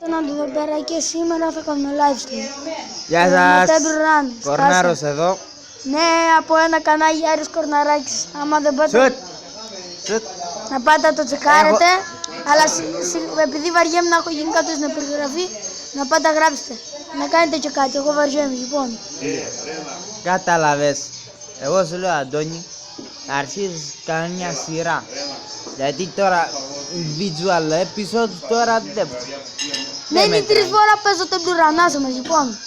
Εδώ πέρα και σήμερα θα κάνουμε live stream. Γεια σας, Κορνάρος εδώ. Ναι, από ένα κανάλι Άρης Κορναράκης. Άμα δεν πάτε, να πάτε να το τσεκάρετε. Αλλά επειδή βαριέμαι να έχω γίνει κάτω στην περιγραφή, να πάτε να γράψετε. Να κάνετε και κάτι, εγώ βαριέμαι λοιπόν. Κατάλαβες. Εγώ σου λέω Αντώνη, να αρχίσεις καμιά σειρά. Γιατί τώρα visual episode τώρα δεν. Ναι, είναι 3 φορά παίζω τον πλουρανάσα μας λοιπόν.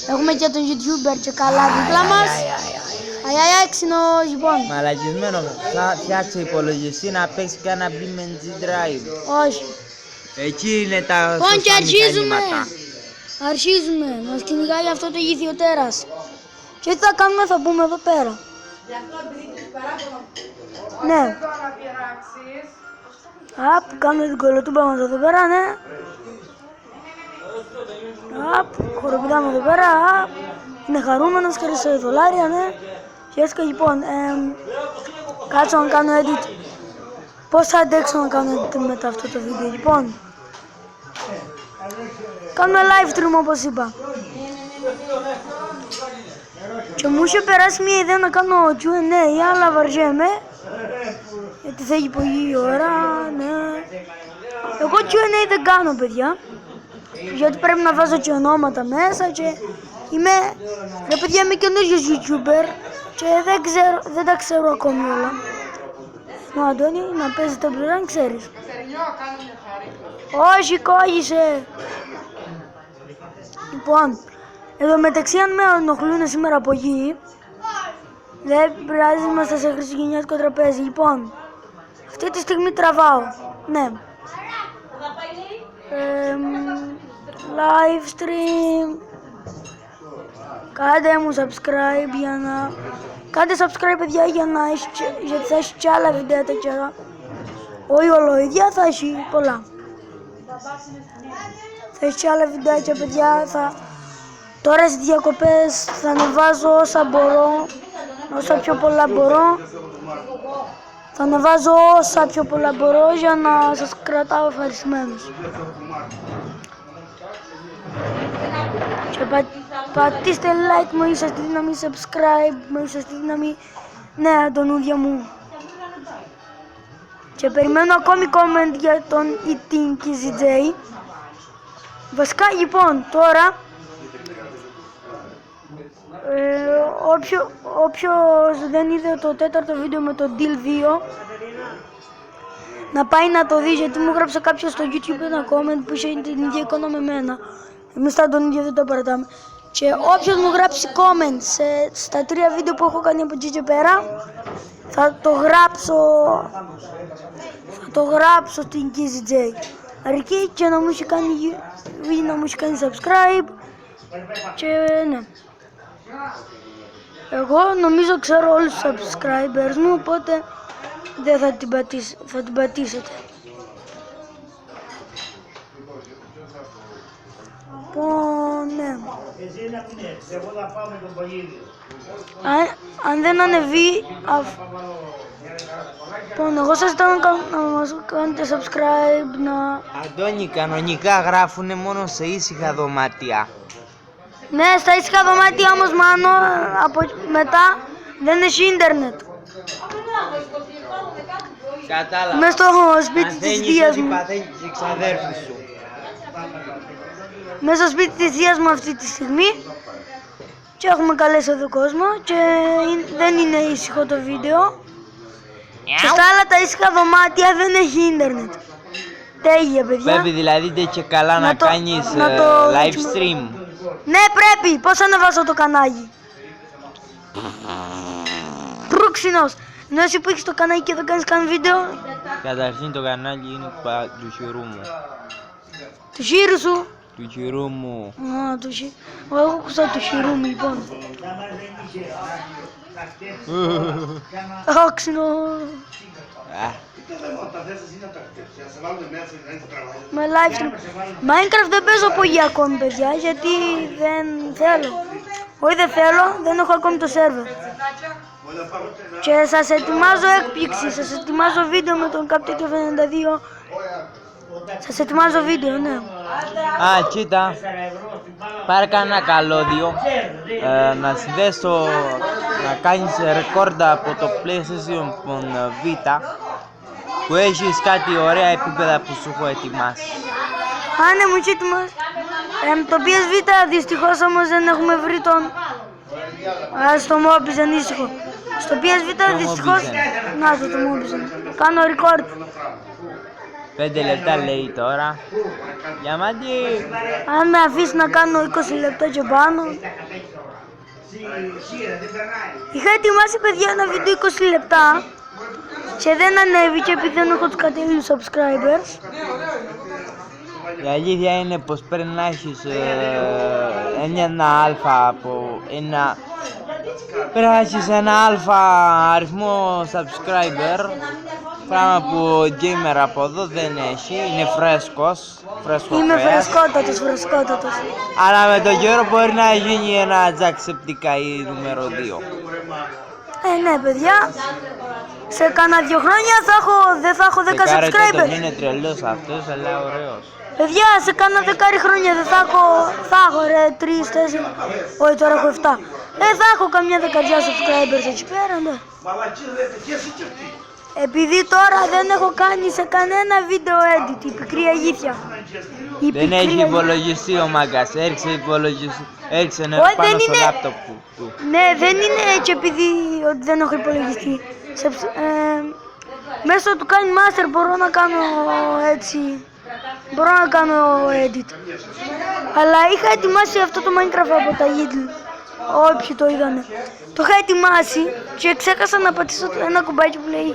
Έχουμε και τον YouTuber και καλά δίπλα μας. Αϊ, έξινο λοιπόν. Μαλακισμένο, θα φτιάξω υπολογιστή να παίξει κάνα BeamNG Drive. Όχι. Εκεί είναι τα Λοιπόν και σωστά αρχίζουμε. μηχανήματα. Αρχίζουμε. Μας κυνηγάει αυτό το γήθιο τέρας. Και τι θα κάνουμε, θα μπούμε εδώ πέρα. Ναι. Απ, κάνουμε την κολοτούμπα μας εδώ πέρα, ναι. Απ, χοροπηδάμε εδώ πέρα. Απ, είναι χαρούμενος, κέρδισε δολάρια, ναι. Και έτσι λοιπόν, κάτσω να κάνω edit. Πώς θα αντέξω να κάνω edit μετά αυτό το βίντεο, λοιπόν. Κάνουμε live stream όπως είπα. Και μου είχε περάσει μια ιδέα να κάνω Q&A, αλλά βαριέμαι. Γιατί θέλει πολλή ώρα, ναι. Εγώ Q&A δεν κάνω, παιδιά. Γιατί πρέπει να βάζω και ονόματα μέσα και είμαι... Ρε παιδιά, είμαι καινούριος YouTuber και δεν τα ξέρω ακόμη όλα. Ο Αντώνη, να παίζει το πληράν, ξέρεις. Όχι, κόλλησε. Λοιπόν, εδώ μεταξύ αν με ενοχλούν σήμερα από γη, δεν πειράζει, είμαστε σε χριστουγεννιάτικο τραπέζι. Λοιπόν, αυτή τη στιγμή τραβάω, ναι. Live stream. Κάντε μου subscribe για να... Κάντε subscribe παιδιά γιατί θα έχει και άλλα βίντεο τέτοια. Όχι ολοίδια, θα έχει πολλά. Θα έχει και άλλα βιντεάκια παιδιά. Τώρα στις διακοπές θα ανεβάζω όσα μπορώ. Όσα πιο πολλά μπορώ. Θα ανεβάζω όσα πιο πολλά μπορώ για να σας κρατάω ευχαριστημένους. Και πατήστε like, μου είσαστε τη δύναμη, subscribe, μου είσαστε τη δύναμη, ναι, Αντωνούδια μου. Και περιμένω ακόμη comment για τον Eating Kizzy J. Βασικά λοιπόν τώρα, όποιος δεν είδε το τέταρτο βίντεο με το Deal 2, να πάει να το δει, γιατί μου γράψε κάποιος στο YouTube ένα comment που είχε την ίδια εικόνα με μένα. Εμείς τα τον ίδιο δεν το παρατάμε. Και όποιος μου γράψει comment στα 3 βίντεο που έχω κάνει από εκεί και πέρα, θα το γράψω στην Kizzy J. Αρκεί και να μου έχει κάνει subscribe. Και ναι. Εγώ νομίζω ξέρω όλους τους subscribers μου, οπότε δεν θα την πατήσετε. Λοιπόν, ναι. Αν δεν ανεβεί λοιπόν, εγώ σας ζητάω να μας κάνετε subscribe, να... Αντώνη, κανονικά γράφουνε μόνο σε ήσυχα δωμάτια. Ναι, στα ήσυχα δωμάτια όμως μάνο, μετά δεν έχει ίντερνετ. Κατάλαβα. Μες στο σπίτι της θείας μου. Μέσα στο σπίτι της θείας μου αυτή τη στιγμή. Και έχουμε καλέσει εδώ κόσμο και δεν είναι ήσυχο το βίντεο. Και στα άλλα τα ήσυχα δωμάτια δεν έχει ίντερνετ. Τέλεια παιδιά. Πρέπει δηλαδή και καλά να κάνεις live stream. Ναι πρέπει, πώς ανεβάσω το κανάλι. Προύξινος. Ενώ εσύ που έχεις το κανάλι και δεν κάνεις καν βίντεο. Καταρχήν το κανάλι είναι του χειρού μου. Του χείρου σου. Του χειρού μου. Α, εγώ ακούσα του χειρού μου λοιπόν. Όξινο. Με live stream. Minecraft δεν παίζω πολύ ακόμη παιδιά, γιατί δεν θέλω. Όχι δεν θέλω, δεν έχω ακόμη το σερβερ. Και σας ετοιμάζω έκπληξη, σας ετοιμάζω βίντεο με τον Captain 92 Σας ετοιμάζω βίντεο, ναι. Α, κοίτα. Πάρε κανένα καλώδιο. Να συνδέσεις να κάνεις record από το PlayStation Vita, που έχεις κάτι ωραία επίπεδα που σου έχω ετοιμάσει. Α, ναι, μου είσαι έτοιμος. Το PS Vita δυστυχώς όμως δεν έχουμε βρει τον... στο Mobizen ήσυχο. Στο PS Vita δυστυχώς... Να το Mobizen. Κάνω record. 5 λεπτά λέει τώρα. Διαμάντη. Αν με αφήσει να κάνω 20 λεπτά και πάνω. Είχα ετοιμάσει, παιδιά, ένα βίντεο 20 λεπτά και δεν ανέβηκε επειδή δεν έχω τους κατάλληλους subscribers. Η αλήθεια είναι πως πρέπει να έχεις ένα αλφα από ένα... Πρέπει να έχεις ένα αλφα αριθμό subscriber, πράγμα που ο gamer από εδώ δεν έχει, είναι φρέσκος. Είμαι φρεσκότατος. Αλλά με τον καιρό μπορεί να γίνει ένα Jacksepticeye νούμερο 2. Ναι, παιδιά, σε κάνα 2 χρόνια δεν θα έχω 10 subscribers. Είναι τρελός αυτός, αλλά ωραίος. Παιδιά, σε κάνα 10 χρόνια δεν θα έχω ρε 3, 4, όχι τώρα έχω 7. Θα έχω καμιά δεκαριά subscribers εκεί πέρα, ναι. Επειδή τώρα δεν έχω κάνει σε κανένα βίντεο edit, η πικρή αλήθεια. Δεν έχει υπολογιστή ο μάγκας, έριξε νερό πάνω στο λάπτοπ του. Ναι, δεν είναι έτσι επειδή ότι δεν έχω υπολογιστή. Μέσω του Kind Master μπορώ να κάνω έτσι, μπορώ να κάνω edit. Αλλά είχα ετοιμάσει αυτό το Minecraft από τα Lidl, όποιοι το είδανε. Το είχα ετοιμάσει και ξέχασα να πατήσω ένα κουμπάκι που λέει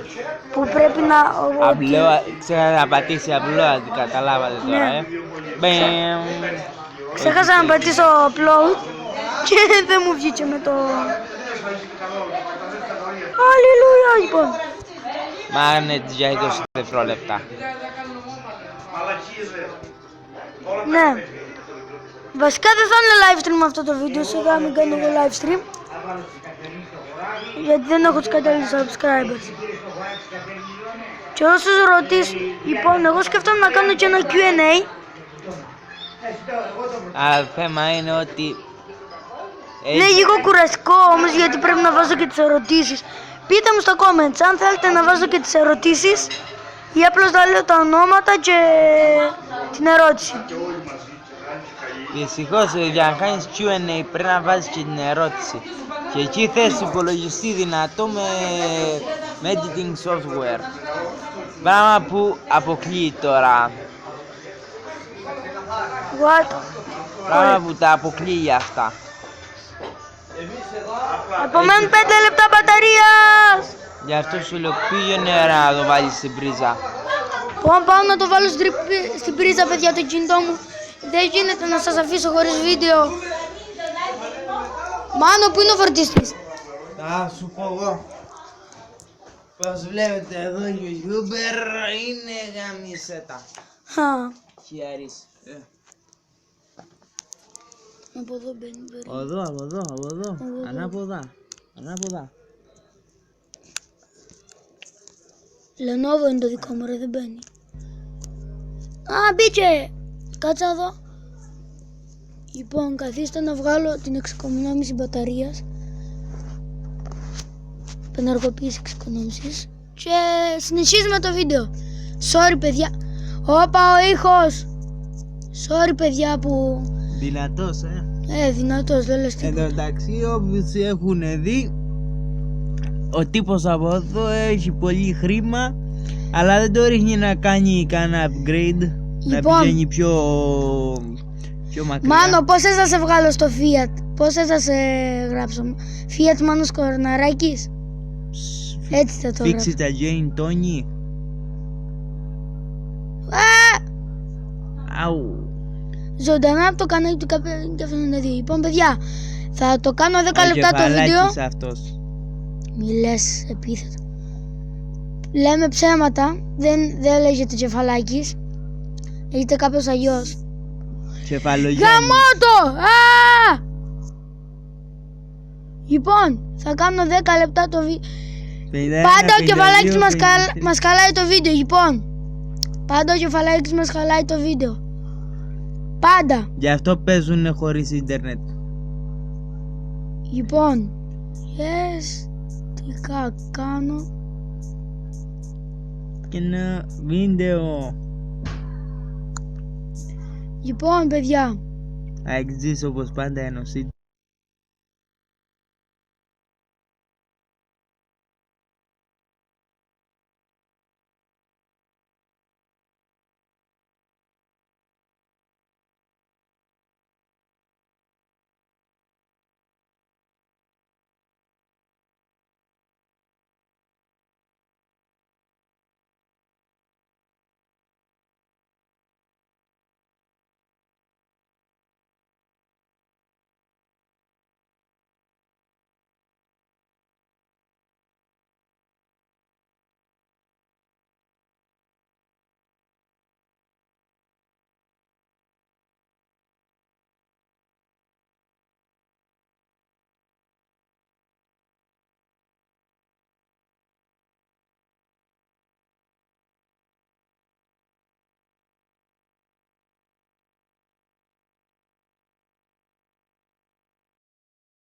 που πρέπει να... Ξέχασα να πατήσει απλό, καταλάβατε τώρα, Ξέχασα να πατήσω upload και δεν μου βγήκε με το... Αλληλούια, λοιπόν. Μάγνετ για 20 δευτερόλεπτα. Ναι. Βασικά δεν θα είναι live stream αυτό το βίντεο, σιγά μην κάνω εγώ live stream. Γιατί δεν έχω τους κατάλληλους subscribers. Και όσους ρωτήσουν, λοιπόν, εγώ σκέφτομαι να κάνω και ένα Q&A. Θέμα είναι ότι... Είναι λίγο κουραστικό όμως γιατί πρέπει να βάζω και τις ερωτήσεις. Πείτε μου στα comments αν θέλετε να βάζω και τις ερωτήσεις ή απλώς να λέω τα ονόματα και την ερώτηση. Δυστυχώς για να κάνεις Q&A πρέπει να βάζεις και την ερώτηση. Και εκεί θες υπολογιστή δυνατό με editing software. Πράγμα που αποκλείει τώρα. What? Πράγμα που τα αποκλείει αυτά. Απομένουν 5 λεπτά μπαταρίας! Γι' αυτό σου λέω πήγαινε να το βάλεις στην πρίζα. Πάω να το βάλω στην πρίζα, παιδιά, το κινητό μου. Δεν γίνεται να σας αφήσω χωρίς βίντεο. Μάνο, πού είναι ο φορτιστής? Θα σου πω εγώ. Πως βλέπετε εδώ ο YouTuber είναι γαμισέτα. Χιάρης. Από εδώ μπαίνει. Από εδώ. Ανάποδα. Lenovo είναι το δικό μου, ρε, δεν μπαίνει. Α, μπήκε! Κάτσα εδώ. Λοιπόν, καθίστε να βγάλω την εξοικονόμηση μπαταρίας. Πενεργοποίηση εξοικονόμησης. Και συνεχίζουμε το βίντεο. Sorry, παιδιά. Όπα, ο ήχος. Sorry, παιδιά, που... Δυνατός, δυνατός, δεν λες τίποτα. Εν τω μεταξύ, όποιους έχουν δει, ο τύπος από εδώ έχει πολύ χρήμα, αλλά δεν το ρίχνει να κάνει κανένα upgrade, Λοιπόν, να πηγαίνει πιο μακριά. Μάνο, πώς θες να σε βγάλω στο Fiat? Πώς θες να σε γράψω? Fiat Μάνος Κορναράκης? Έτσι θα το γράψω. Φίξει τα Jane Tony. Αου. Ζωντανά από το κανάλι του K92. Λοιπόν, παιδιά, θα το κάνω 10 λεπτά το βίντεο. Αυτός. Μη λες επίθετο. Λέμε ψέματα. Δεν λέγεται Κεφαλάκης. Λέγεται κάποιος αλλιώς. Κεφαλογιάννης. Γαμώτο! Λοιπόν, θα κάνω 10 λεπτά το βίντεο. Πάντα ο Κεφαλάκης μας καλάει το βίντεο. Λοιπόν, Πάντα ο κεφαλάκης μας χαλάει το βίντεο. Πάντα. Γι' αυτό παίζουν χωρίς ίντερνετ. Λοιπόν, yes, τι κάνω. Και ένα βίντεο. Λοιπόν, παιδιά. Θα εξής όπως πάντα ενωσείτε.